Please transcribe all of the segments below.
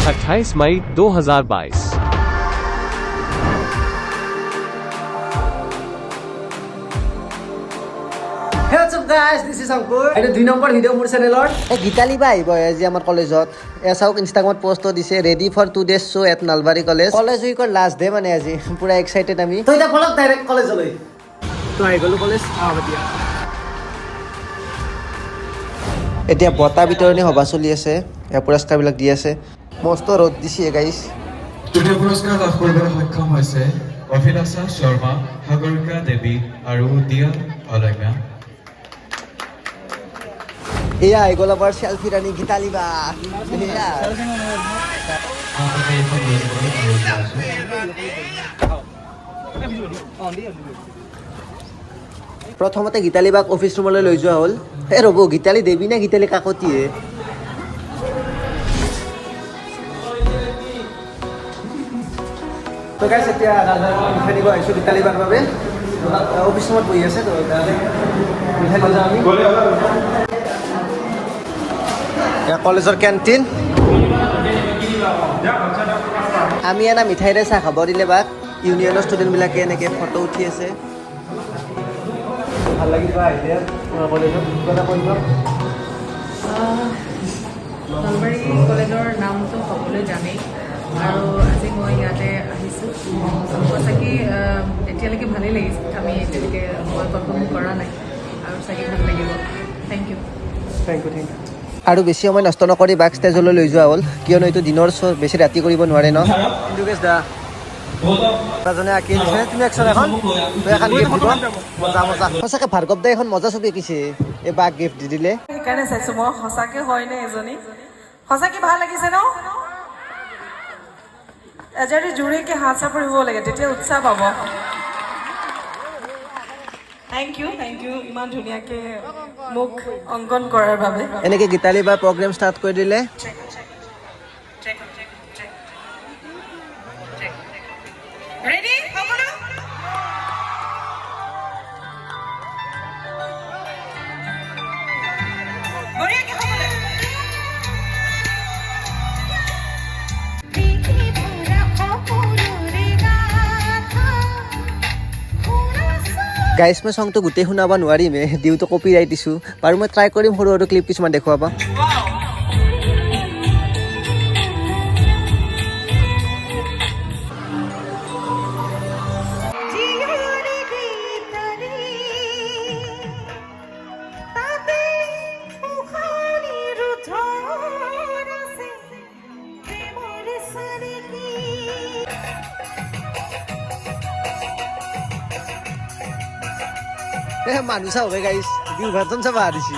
28 May 2022। What's up guys, this is Ankur. Eta 2 number video মোৰ চেনেলৰ গীতালি বা আহিব আজি আমাৰ কলেজত এসাওক ইনষ্টাগ্ৰামত পোষ্ট দিছে ready for 2 days show at Nalbari college উইকৰ লাষ্ট ডে মানে আজি পুৰা এক্সাইটেড আমি তো এটা বলক ডাইৰেক্ট কলেজলৈ তো আহি গলো কলেজ আহতিয়া এতিয়া বটা বিতৰণি সভা চলি আছে এই পুৰস্কাৰবিলাক দি আছে মস্ত ৰদ দিছে গাইস তৃতীয় পুৰস্কাৰ লাভ কৰিবলৈ সক্ষম হৈছে অভিলাষা শৰ্মা সাগৰিকা দেৱী আৰু দিয়া অলম্যা এয়া এগোলা বাৰ সেলফি ৰানি গীতালি বা এয়া প্ৰথমতে গীতালি বাক অফিস ৰুমলৈ লৈ যোৱা হল এ ৰব গীতালি দেৱী না গীতালি কাকতিয়ে তো গাইস এতিয়া মিঠাই দিব আহিছো গীতালি বাৰ বাবে অফিস ৰুমত বহি আছে তো মিঠাই লৈ যাওঁ আমি কলেজৰ কেণ্টিন আমি এনা মিঠাইৰে চাহ খাব দিলে বাক ইউনিয়নৰ ষ্টুডেণ্টবিলাকে এনেকৈ ফটো উঠি আছে ভাল লাগিব আহিলে কলেজত কিবা কৰিব নলবাৰী কলেজৰ নামটো সকলোৱে জানেই আৰু আজি মই ইয়াতে আহিছোঁ সঁচাকৈ এতিয়ালৈকে ভালেই লাগিছে আমি এতিয়ালৈকে মই পাৰফৰ্ম কৰা নাই আৰু চাগে ভাল লাগিব থেংক ইউ আৰু বেছি সময় নষ্ট নকৰি বাক ষ্টেজলৈ লৈ যোৱা হ'ল কিয়নো এইটো দিনৰ শ্ব' বেছি ৰাতি কৰিব নোৱাৰে ন যোগেশ দা তাজনে আঁকি দিছে তুমি একশ্যন এখন গিফ্ট দিব মজা মজা সঁচাকৈ ভাৰ্গৱ দাই এখন মজা ছবি আঁকিছে এই বাক গিফ্ট দি দিলে সেইকাৰণে চাইছোঁ মই সঁচাকৈ হয়নে এজনী সঁচাকৈ ভাল লাগিছে ন এজাৰি জোৰেকৈ হাত চাপ পৰিব লাগে তেতিয়া উৎসাহ পাব থেংক ইউ ইমান ধুনীয়াকৈ মোক অংকন কৰাৰ বাবে এনেকৈ গীতালি বা প্ৰগ্ৰেম ষ্টাৰ্ট কৰি দিলে ৰেডি সকলো বঢ়িয়াকৈ সকলো গাইছ মই চংটো গোটেই শুনাব নোৱাৰিম ডিউটো কপি ৰাইট দিছোঁ বাৰু মই ট্ৰাই কৰিম সৰু সৰু ক্লিপ কিছুমান দেখুৱাবা মানুহ চাব গাইছ বিভাজন চাব আহিছে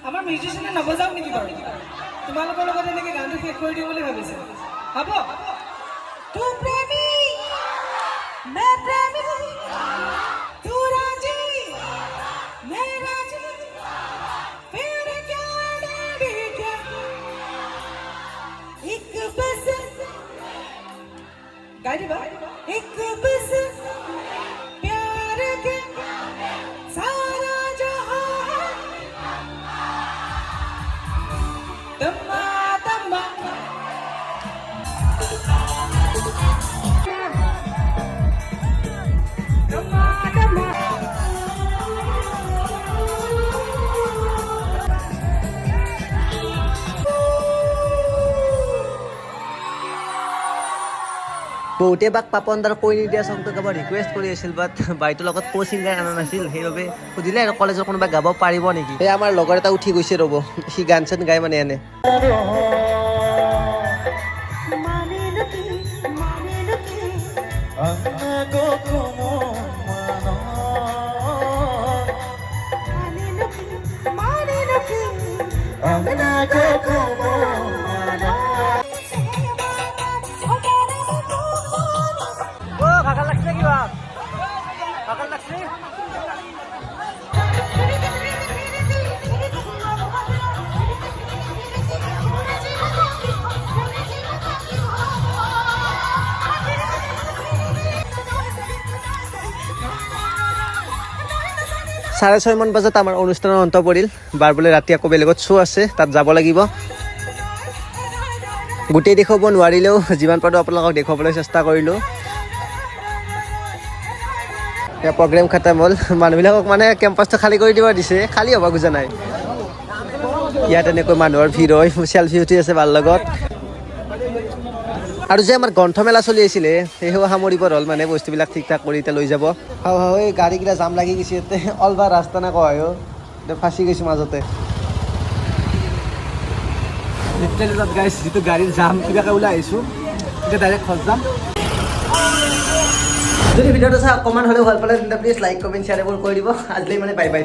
আমাৰ মিউজিচিয়ানে নবজাওক নেকি বাৰু তোমালোকৰ লগত এনেকৈ গানটো শেষ কৰি দিওঁ বুলি ভাবিছে হ'ব তু প্ৰেমী মে প্ৰেমী তু ৰাজি মে ৰাজি फिर क्या डरे क्या एक बस गाड़ी बा एक बस प्यार के सारा जहां तम्मा तम्मा तम्मा तम्मा বহুতে বাক পাপনদাৰ কৈ নিদিয়া চংটো গাব ৰিকুৱেষ্ট কৰি আছিল বাট বাইটোৰ লগত কো ছিংগাৰ আনা নাছিল সেইবাবে সুধিলে আৰু কলেজৰ কোনোবা গাব পাৰিব নেকি এই আমাৰ লগৰ এটা উঠি গৈছে ৰ'ব সি গান চান গাই মানে এনে 6:30 মান বজাত আমাৰ অনুষ্ঠানৰ অন্ত পৰিল বাৰ বোলে ৰাতি আকৌ বেলেগত শ্ব' আছে তাত যাব লাগিব গোটেই দেখুৱাব নোৱাৰিলেও যিমান পাৰোঁ আপোনালোকক দেখুৱাবলৈ চেষ্টা কৰিলোঁ প্ৰগ্ৰেম খতম হ'ল মানুহবিলাকক মানে কেম্পাছটো খালী কৰি দিব দিছে খালী হ'ব খোজা নাই ইয়াত এনেকৈ মানুহৰ ভিৰ হয় চেলফি উঠি আছে ভাল লগত আৰু যে আমাৰ গ্ৰন্থমেলা চলি আছিলে সেয়াও সামৰিব হ'ল মানে বস্তুবিলাক ঠিক ঠাক কৰি এতিয়া লৈ যাব এই গাড়ীকেইটা জাম লাগি গৈছে ইয়াতে অলবা ৰাস্তা না কয় এতিয়া ফাঁচি গৈছোঁ মাজতে গাইছ যিটো গাড়ীৰ জাম কিবাকৈ ওলাই আহিছোঁ এতিয়া ডাইৰেক্ট খৰচ যাম যদি ভিডিঅ'টো চাই অকণমান হ'লেও ভাল পালে তেন্তে প্লিজ লাইক কমেণ্ট শ্বেয়াৰ এইবোৰ কৰি দিব আজিলৈ মানে বাই বাই